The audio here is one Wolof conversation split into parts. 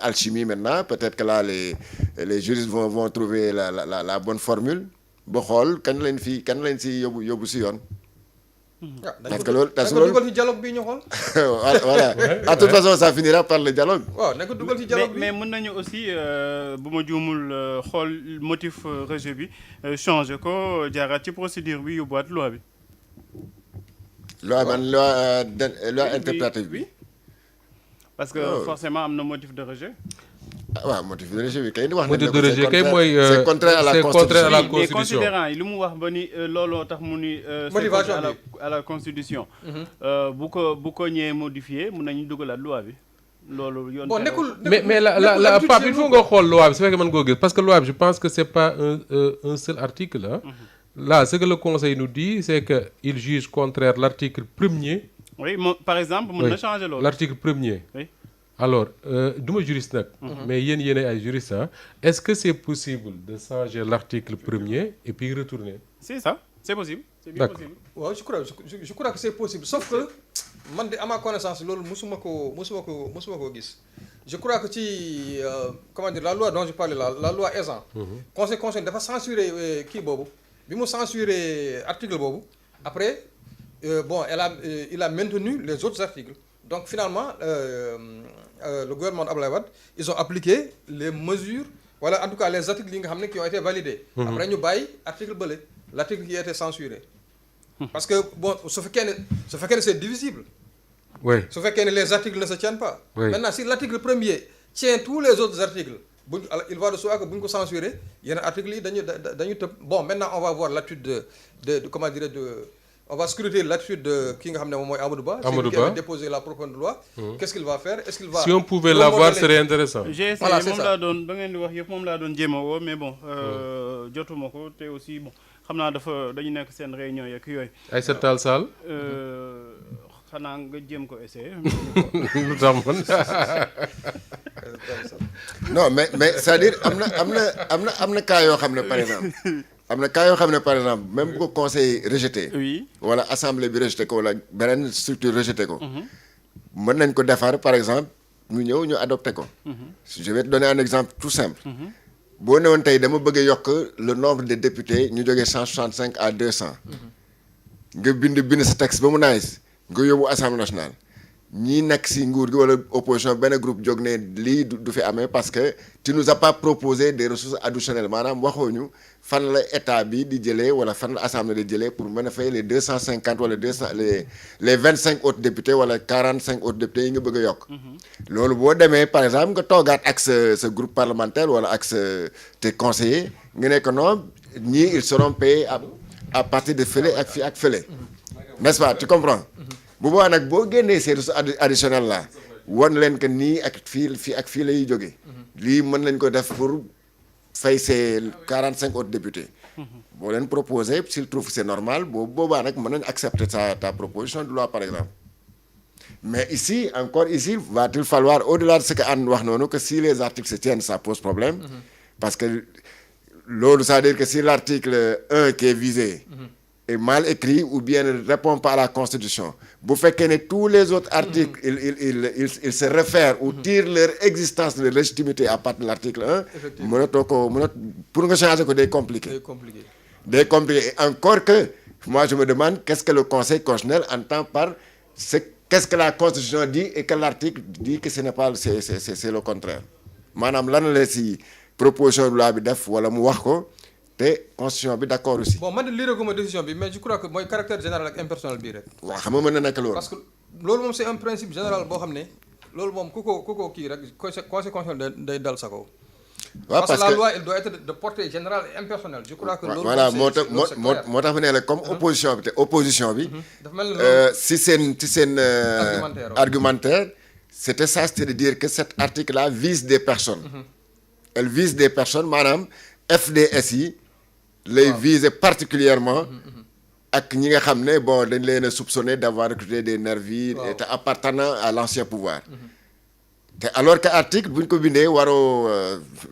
alchimie maintenant peut-être que là les juristes vont trouver la bonne formule ba xool kan lañ si yóbbu si yoon. parce que loolu dañ ko dugal ci dialogue bi ñu xool. voilà à toute façon ça finira par le dialogue. waaw nañ ko dugal ci dialogue bi mais mën nañu aussi bu ma juumul xool motif rejet bi changer ko jaaraat ci procédure bi yóbbuwaat loi bi. loi interprétative bi. parce que forcément am na motif de rejet. waaw motif de rejet bi kay di wax. motif de rejet kay mooy c'est contraire à la constitution. mais considérant yi li mu wax ba ni looloo tax mu ni. motivation bi à la constitution. bu ko ñëwee modifié mun nañu dugalaat loi bi. loolu yoon. bon nekkul mais la Pape il faut nga xool loi bi su fekkee mën nga ko gis parce que loi bi je pense que c'est pas un seul article hein. Là ce que le conseil nous dit c'est que il juge contraire l'article premier. oui par exemple mën na changer loolu. l'article premier. oui. Alors du ma juriste nag. mais yéen ay juristes ah est-ce que c'est possible de changer l'article premier et puis retourner. c'est ça c'est possible. c'est bien possible. waaw je crois que c'est possible sauf que man de à ma connaissance loolu musuma ko gis. je crois que ci comment dire la loi dont je parlais la loi Ezzan. conseil dafa censurer kii boobu bi mu censurer article boobu après bon il a maintenu les autres articles donc finalement. Le gouvernement Abdoulaye Wade ils ont appliqué les mesures voilà en tout cas les articles yi nga xam ne qui ont été validés. Après ñu bàyyi article bële l'article qui a été censuré. Parce que bon su fekkee ne c'est divisible. oui su fekkee ne les articles ne se tiennent pas. Oui. Maintenant si l'article premier tient tous les autres articles il va de soi que bu ñu ko censuré yenn articles yi dañu tëb bon maintenant on va voir l'attitude de comment dire on va scruter l'attitude de ki nga xam ne moom mooy Amadou Ba. Amadou Ba qui avait déposé la proposition de loi. Qu'est-ce qu'il va faire est-ce qu'il va. si on pouvait l'avoir serait intéressant. j'ai essayé voilà c'est moom ça laa doon ba ngeen di wax yëpp moom laa doon jéem a woo mais bon jotuma ko te aussi bon xam naa dañu nekk seen réunion yeeg yooyu. Aïssata Tall Sall. xanaa nga jéem ko essayer. lu tax man. non mais c'est-à-dire am na cas yoo xam ne par exemple. am na cas yoo xam ne par exemple même bu ko conseil rejeté. oui wala assemblée bi rejeté ko wala beneen structure rejeté ko. mën nañ ko defar par exemple ñu ñëw ñu adopté ko. je vais te donner un exemple tout simple. boo newoon tey dama bëgg a yokk le nombre de députés ñu jógee 165 à 200. nga bind sa texte ba mu nice nga yóbbu assemblée nationale. ñii nekk si nguur gi wala opposition benn groupe jóg ne lii du fi amee parce que tu nous as pas proposé des ressources additionnelles maanaam waxoo ñu fan la état bi di jëlee wala fan la assemblée di jëlee pour mën a fay les 250 wala les 25 autres députés wala 45 autres députés yi nga bëgg a yokk. loolu boo demee par exemple nga toogaat ak sa groupe parlementaire wala ak tes conseillers nga ne que non ñii ils seront payés à partir de fële ak fii ak fële n'est-ce pas tu comprends. bu boobaa nag boo génnee ces ressources additionnelles là wan leen que nii ak fii lay jógee. lii mën nañ ko def pour fay ces 45 autres députés. boo leen proposer s'il trouve que c'est normal boobaa nag mën nañ accepter ta proposition de loi par exemple. mais ici va-t-il falloir au-delà de ce que Anne wax noonu que si les articles se tiennent ça pose problème. parce que loolu ça veut dire que si l'article 1 qui est visé. est mal écrit ou bien ne répond pas à la Constitution bu fekkee ne tous les autres articles ils se réfèrent ou tirent leur existence de légitimité à partir de l'article 1 mënatoo ko pour nga changer ko day compliqué et encore que moi je me demande qu'est-ce que le Conseil constitutionnel entend par qu'est-ce que la Constitution dit et que l'article dit que ce n'est pas c'est le contraire maanaam lan la si proposition de loi bi def wala mu wax ko te constitution bi d'accord aussi. bon man de lire ko ma décision bi mais je crois que mooy caractère général ak impersonnel bii rek. waaw xam nga mën na nekk loolu. parce que loolu moom c'est un principe général boo xam ne loolu moom ku ko kii rek conseil constitutionnel day dal sa kaw. waaw parce que la loi elle doit être de portée générale et impersonnelle je crois que. loolu voilà moo tax ma ne la comme opposition bi. dafa mel ni si seen argumentaire c'était ça c'est de dire que cet article là vise des personnes. elle vise des personnes maanaam FDS yi. lay viser particulièrement ak ñi nga xam ne bon dañ leen a soupçonné d'avoir recruté des nervis et appartenant à l'ancien pouvoir te alors que article bu ñu ko bindee waroo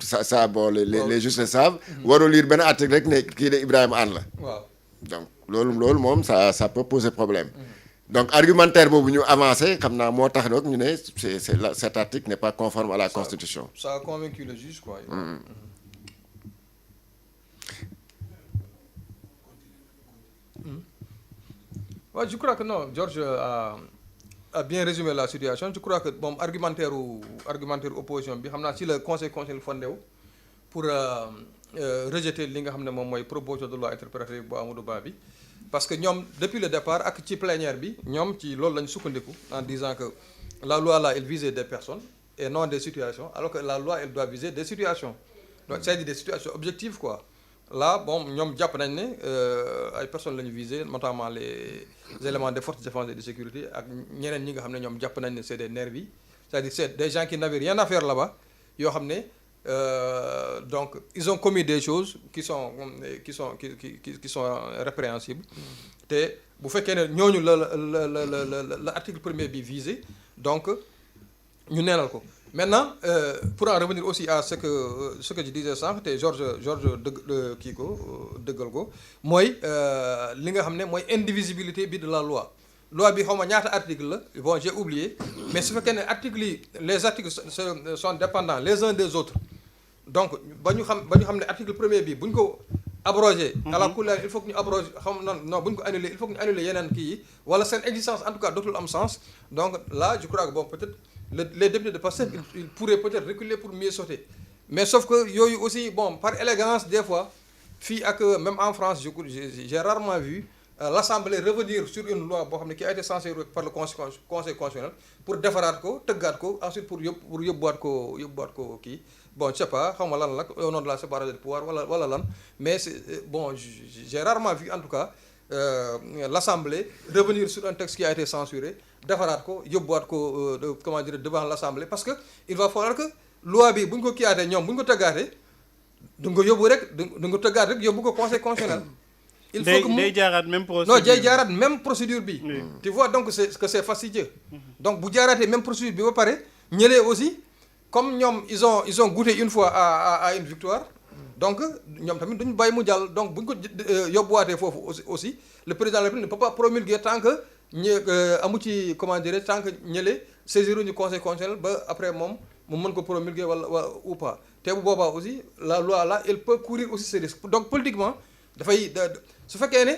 ça bon les juges le savent waroo lire benn article rek ne kii de Ibrahima Anne la donc loolu moom ça peut poser problème donc argumentaire boobu ñu avancé xam naa moo tax donc ñu ne cet article n'est pas conforme à la Constitution. Ça a convaincu le juge quoi. Ouais, je crois que non, Georges a bien résumé la situation. Je crois que bon argumentaire opposition bi xam naa ci le conseil constitutionnel fondé wu pour rejeter li nga xam ne moom mooy proposition de loi interprétative bu Amadou Ba bi. Parce que ñoom depuis le départ ak ci plénière bi ñoom ci loolu lañu sukkandiku en disant que la loi là elle visait des personnes et non des situations alors que la loi elle doit viser des situations donc c'est-à-dire des situations objectives quoi. Là bon ñoom jàpp nañ ne ay personnes la ñu visé notamment les éléments des forces de défense et de sécurité ak ñeneen ñi nga xam ne ñoom jàpp nañ ne c'est des nervis c'est-à-dire c'est des gens qui n'avaient rien à faire là-bas yoo xam ne donc ils ont commis des choses qui sont répréhensibles te bu fekkee ne ñooñu la article premier bi visé donc ñu neenal ko. Maintenant pour en revenir aussi à ce que je disais sànq te Georges dëggal ko mooy li nga xam ne mooy indivisibilité bi de la loi bi xaw ma ñaata article la bon j'ai oublié mais su fekkee ne les articles sont dépendants les uns des autres donc ba ñu xam ne article premier bi bu ñu ko abrogé à la couleur il faut que ñu abrogé non bu ñu ko annulé il faut que ñu annulé yeneen kii yi wala seen existence en tout cas dootul am sens donc là je crois que bon peut-être les députés de Pastef ils pourraient peut-être reculer pour mieux sauter mais sauf que yooyu aussi bon par élégance des fois fii ak même en France j'ai rarement vu l'Assemblée revenir sur une loi boo xam ne qui a été censurée par le conseil constitutionnel pour defaraat ko tëggaat ko ensuite pour yóbbuwaat ko kii bon je sais pas xaw ma lan la au nom de la séparation des pouvoirs wala lan mais c'est bon j'ai rarement vu en tout cas l'Assemblée revenir sur un texte qui a été censuré defaraat ko yóbbuwaat ko comment dire devant l'Assemblée parce que il va falloir que loi bi bu ñu ko kiiyaatee ñoom bu ñu ko tëggaatee du nga ko yóbbu rek du nga ko tëggaat rek yóbbu ko conseil constitutionnel. Il faut que day jaaraat même procédure. Non, day jaaraat même procédure bi. Tu vois donc c'est fastidieux. Donc bu jaaraatee même procédure bi ba pare ñëlee aussi comme ñoom ils ont goûté une fois à une victoire. Donc ñoom tamit duñu bàyyi mu jàll donc bu ñu ko yóbbuwaatee foofu aussi le président de la République ne peut pas promulguer tant que amu ci comment dire tant que ñële saisiruñu conseil constitutionnel ba après moom mu mën ko promulguer wala ou pas te bu boobaa aussi la loi là elle peut courir aussi ces risques donc politiquement dafay su fekkee ne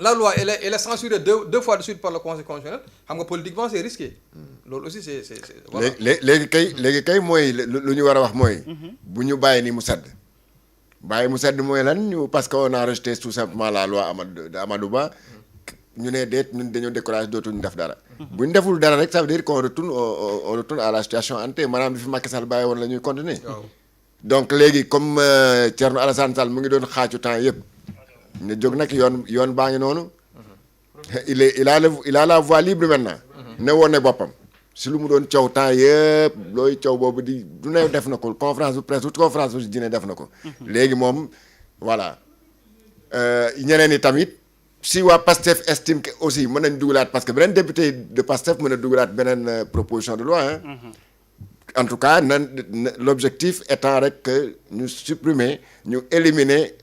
la loi elle est censurée deux fois de suite par le conseil constitutionnel xam nga politiquement c'est risqué loolu aussi c'est voilà. léegi kay mooy lu ñu war a wax mooy bu ñu bàyyi ni mu sedd mooy lan ñu parce que on a rejeté tout simplement la loi Amadou Ba ñu ne déet ñun dañoo découragé dootuñu def dara bu ñu deful dara rek ça veut dire qu'on retourne à la situation ante maanaam li fi Macky Sall bàyyi woon la ñuy continuer donc léegi comme Thierno Alassane Sall mu ngi doon xaacu temps yëpp ne jóg nag yoon baa ngi noonu il a la voie libre maintenant ne woon ne boppam si lu mu doon caw temps yëpp looy caw boobu du ne def na ko conférence de presse toute conférence bu dine def na ko léegi moom voilà ñeneen i tamit si waa PASTEF estime que aussi mën nañ dugalaat parce que beneen député de PASTEF mën a dugalaat beneen proposition de loi en tout cas l'objectif étant rek que ñu supprimer ñu éliminer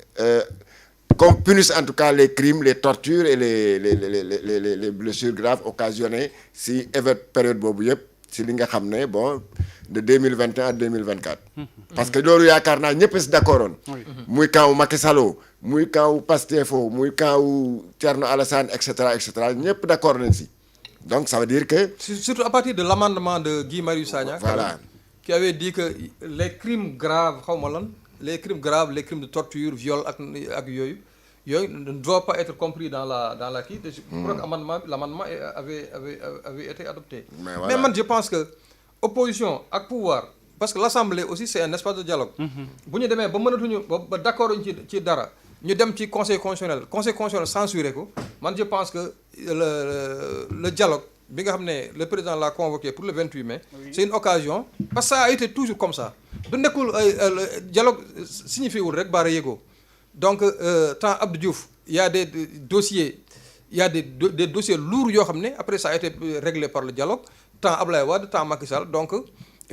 qu'on punisse en tout cas les crimes les tortures et les blessures graves occasionnées si période boobu yëpp si li nga xam ne bon de 2021 à 2024 parce que loolu yaakaar naa ñëpp si d'accord woon muy kaw Macky Sall muy kaw Pastef muy kaw Thierno Alassane et cetera ñëpp d'accord nañ si donc ça veut dire que surtout à partir de l'amendement de Guy Marius Sagna voilà qui avait dit que les crimes graves xaw ma lan les crimes graves les crimes de torture viol ak yooyu ne doivent pas être compris dans la kii je crois que l'amendement avait été adopté mais man je pense que opposition ak pouvoir parce que l'Assemblée aussi c'est un espace de dialogue bu ñu demee ba mënatuñu ba d'accord ci dara ñu dem ci conseil constitutionnel censuré ko man je pense que le dialogue bi nga xam ne le président l'a convoqué pour le 28 mai c'est une occasion parce que ça a été toujours comme ça du nekkul dialogue signifiewul rek baara yéegoo donc temps Abdou Diouf il y a des dossiers des dossiers lourds yoo xam ne après ça a été réglé par le dialogue temps Ablaye Wade temps Macky Sall donc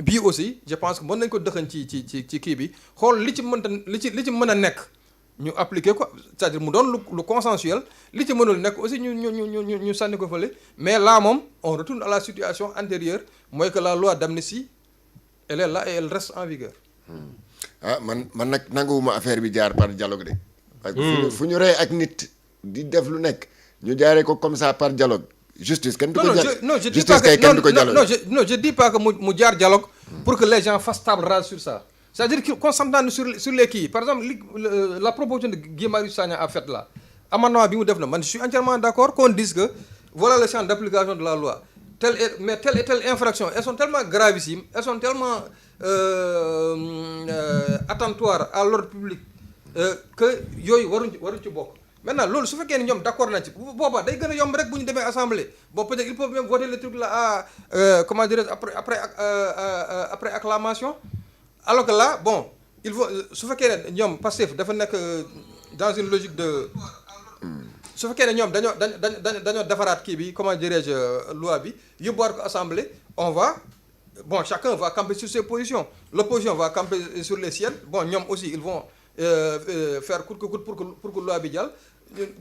bii aussi je pense que mën nañu ko dëxañ ci kii bi xool li ci mën a nekk ñu appliquer ko c'est-à-dire mu doon lu consensuel li ci mënul nekk aussi ñu sànni ko fële mais là moom on retourne à la situation antérieure mooy que la loi d'amnistie elle est là et elle reste en vigueur. man nag nanguwuma affaire bi jaar par dialogue de. parce que fu ñu rey ak nit di def lu nekk ñu jaaree ko comme ça par dialogue. justice kenn du ko je dis pas que mu jaar dialogue pour que les gens fassent table rase sur ça c'est-à-dire qu'on s'entende sur les kii par exemple la proposition de Guy Marius Sagna a faite là amendement bi mu def na man je suis entièrement d'accord qu'on dise que voilà le champ d'application de la loi telle et telle infraction elles sont tellement gravissimes elles sont tellement attentatoires à l'ordre public que yooyu waruñ ci bokk. Maintenant loolu su fekkee ne ñoom d'accord nañ ci boobaa day gën a yomb rek bu ñu demee assemblée bon peut-être ils peuvent même voter le truc là à comment dirais-je après acclamation alors que là bon il faut su fekkee ne ñoom Pastef dafa nekk dans une logique de su fekkee ne ñoom dañoo defaraat kii bi comment dirais-je loi bi yóbbuwaat ko assemblée on va bon chacun va camper sur ses positions l'opposition va camper sur les siennes bon ñoom aussi ils vont faire coûte que coûte pour que loi bi jàll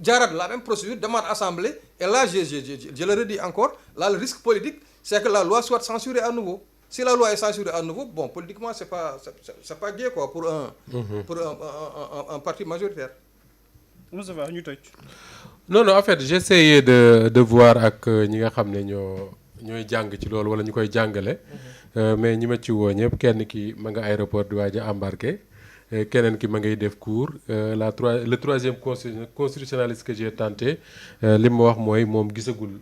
jaaraat la même procédure demande assemblée et là je le redis encore là le risque politique c'est que la loi soit censurée à nouveau si la loi est censurée à nouveau bon politiquement c'est pas gai quoi pour un parti majoritaire. Moussa Ba ñu tëj. non en fait j'essayais de voir ak ñi nga xam ne ñooy jàng ci loolu wala ñu koy jàngale mais ñi ma ci woo ñëpp kenn ki ma nga aéroport di waaj a embarqué keneen ki ma ngay def cours le troisième constitutionnaliste que j'ai tenté li ma wax mooy moom gisagul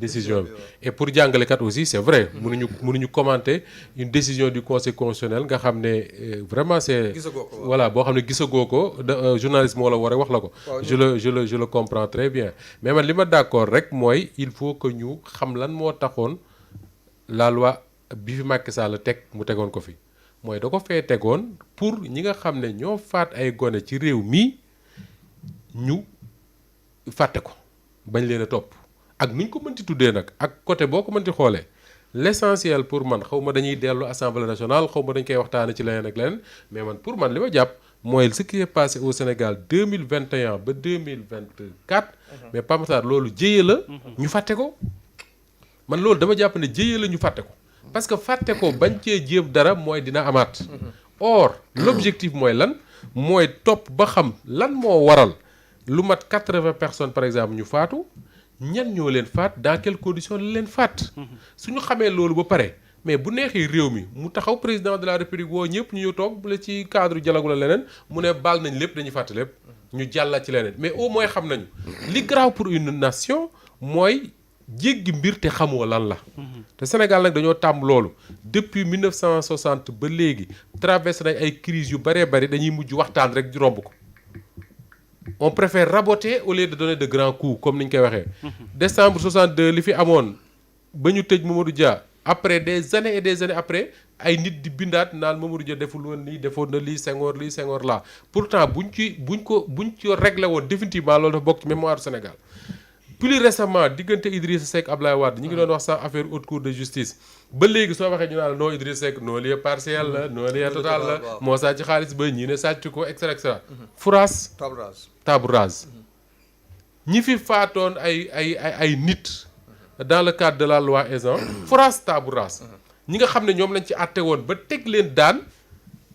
décision bi et pour jàngalekat aussi c'est vrai mënuñu commenter une décision du conseil constitutionnel nga xam ne vraiment c'est voilà boo xam ne gisagoo ko journaliste moo la war a wax la ko je le comprends très bien mais man li ma d'accord rek mooy il faut que ñu xam lan moo taxoon la loi bi fi Macky Sall teg mu tegoon ko fi mooy da ko fee tegoon pour ñi nga xam ne ñoo faat ay gone ci réew mi ñu fàtte ko bañ leen a topp ak nuñ ko mënti tuddee nag ak côté boo ko mënti xoolee l'essentiel pour man xaw ma dañuy dellu assemblée nationale xaw ma dañ koy waxtaane ci leneen ak leneen mais man pour man li ma jàpp mooy ce qui est passé au Sénégal 2021 ba 2024 mais Pape Matar loolu jëye la ñu fàtte ko man loolu dama jàpp ne jëye la ñu fàtte ko parce que fàtte ko bañ cee jéem dara mooy dina amaat or l'objectif mooy lan mooy topp ba xam lan moo waral lu mat 80 personnes par exemple ñu faatu ñan ñoo leen faat dans quelles conditions la leen faat suñu xamee loolu ba pare mais bu neexee réew mi mu taxaw président de la république woo ñëpp ñu toog bu la ci cadre dialogue la leneen mu ne baal nañ lépp dañuy fàtte lépp ñu jàlla ci leneen mais au moins xam nañu li grave pour une nation mooy jéggi mbir te xamoo lan la te Sénégal nag dañoo tàmm loolu depuis 1960 ba léegi traversé nañ ay crises yu bëree bëri dañuy mujj waxtaan rek di romb ko on préfère raboter au lieu de donner de grands coups comme ni ñu koy waxee décembre 62 li fi amoon ba ñu tëj Mamadou Dia après des années et des années après ay nit di bindaat naan Mamadou Dia deful woon lii defoon na lii Senghor laa pourtant buñ ci réglé woon définitivement loolu dafa bokk ci mémoire du Sénégal plus récemment diggante Idrissa Seck Ablaye Wade ñi ngi doon wax sax affaire haute cour de justice ba léegi soo waxee ñu naan non Idrissa Seck non lieu partiel la non lieu total la moo sàcc xaalis ba ñii ne sàcc ko et cetera France table rase ñi fi faatoon ay nit dans le cadre de la loi Ezzan France table rase ñi nga xam ne ñoom lañ ci àtte woon ba teg leen daan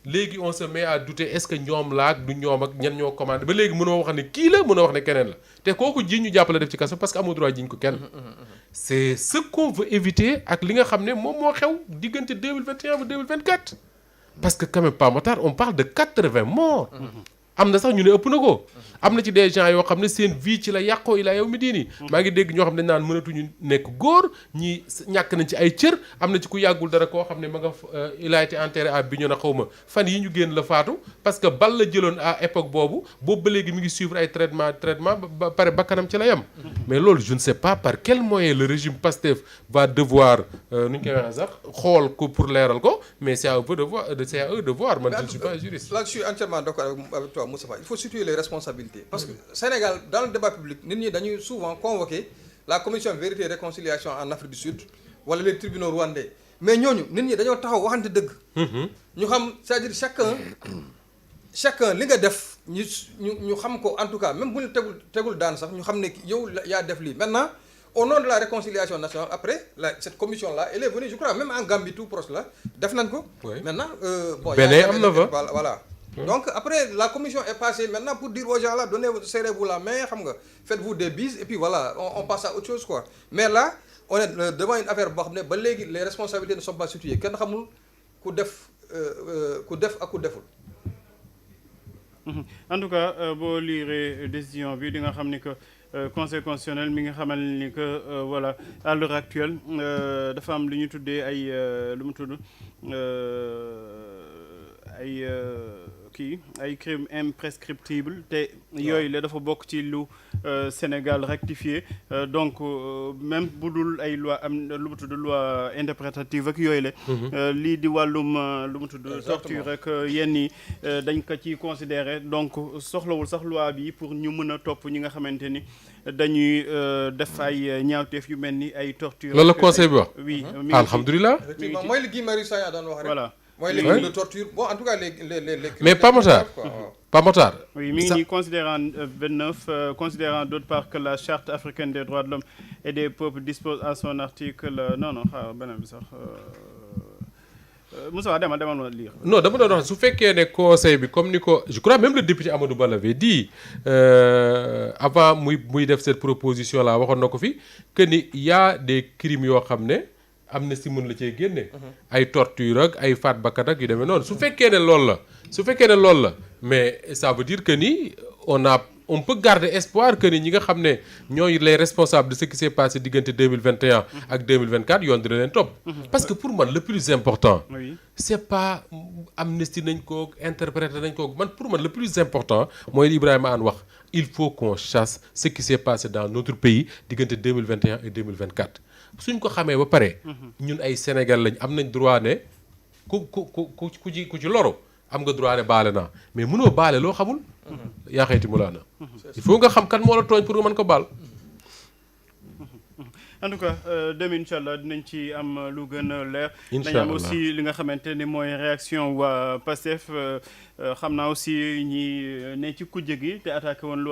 léegi on se met à douter est-ce que ñoom la ak du ñoom ak ñan ñoo commandé ba léegi mënoo wax ne kii la mënoo wax ne keneen la te kooku ji ñu jàppale def ci kaso parce que amoo droit jiñ ko kenn c'est ce qu'on veut éviter ak li nga xam ne moom moo xew diggante 2021 ba 2024 parce que quand même Pape Matar on parle de 80 morts am na sax ñu ne ëpp na ko am na ci des gens yoo xam ne seen vie ci la yàqoo ilaa yow mi diini maa ngi dégg ñoo xam ne dañ naan mënatuñu nekk góor ñi ñàkk nañ ci ay cër am na ci ku yàggul dara koo xam ne ma nga il a été enterré à Bignona xaw ma fan yi ñu génn la faatu parce que bal la jëloon à époque boobu ba léegi mi ngi suivre ay traitement ba pare bakkanam ci la yem mais loolu je ne sais pas par quel moyen le régime Pastef va devoir nu ñu koy waxee sax xool ko pour leeral ko mais c'est à eux de voir man je ne suis pas juriste. Là je suis entièrement d'accord avec toi Moussa Faye il faut situer les responsabilités parce que Sénégal dans le débat public nit ñi dañuy souvent convoquer la commission vérité et réconciliation en Afrique du Sud wala les tribunaux rwandais mais ñooñu nit ñi dañoo taxaw waxante dëgg ñu xam c'est-à-dire chacun li nga def ñu xam ko en tout cas même bu ñu tegul daan sax ñu xam ne yow yaa def lii maintenant au nom de la réconciliation nationale après cette commission là elle est venue je crois même en Gambie tout proche là def nañ ko. maintenant bon. Bénin am na fa voilà. donc après la commission est passée maintenant pour dire aux gens là serrez-vous la main xam nga faites-vous des bises et puis voilà on passe à autre chose quoi mais là on est devant une affaire boo xam ne ba léegi les responsabilités ne sont pas situées kenn xamul ku def ak ku deful. en tout cas boo liiree décision bi di nga xam ni que conseil constitutionnel mi nga xamal ni que voilà à l'heure actuelle dafa am lu ñu tuddee ay lu mu tudd ay crimes imprescriptibles te yooyu la dafa bokk ci lu Sénégal rectifié donc même bu dul ay loi am lu mu tudd loi interprétative ak yooyu la lii di wàllum lu mu tudd torture ak yenn yi dañ ko ci considéré donc soxlawul sax loi bi pour ñu mën a topp ñi nga xamante ni dañuy def ay ñaawteef yu mel ni ay torture. loolu la conseil bi wax. oui alhamdulilah. effectivement mooy li Guy Marius Sagna daan wax rek. voilà. mooy les crimes de torture bon en tout cas les mais Pape Matar oui mi ngi nii considérant 29 considérant d'autre part que la charte africaine des droits de l'homme et des peuples dispose à son article non xaaral beneen bi sax Moussa demal ma lire. non dama doon wax su fekkee ne conseil bi comme ni ko je crois même le député Amadou Ba l'avait dit avant muy def cette proposition là waxoon na ko fi que ni y a des crimes yoo xam ne amnistie mën la cee génne. ay torture ak ay faat bakkan ak yu demee noonu su fekkee ne loolu la mais ça veut dire que ni on peut garder espoir que ni ñi nga xam ne ñooy les responsables de ce qui s'est passé diggante 2021 ak 2024 yoon dina leen topp. parce que pour man le plus important. oui c'est pas amnistie nañ ko interpréter nañ ko man pour man le plus important mooy li Ibrahima Anne wax il faut qu'on chasse ce qui s'est passé dans notre pays diggante 2021 et 2024. suñ ko xamee ba pare. ñun ay Sénégal lañ am nañ droit ne ku ci loru am nga droit ne baale naa mais mënoo baale loo xamul. yaa xayti mu laana il faut nga xam kan moo la tooñ pour nga mën ko baal. en tout cas demain incha allah dinañ ci am lu gën a leer. incha dañ allah am aussi li nga xamante ni mooy réaction waa Pastef xam naa aussi ñi ne ci kujje gi te attaqué woon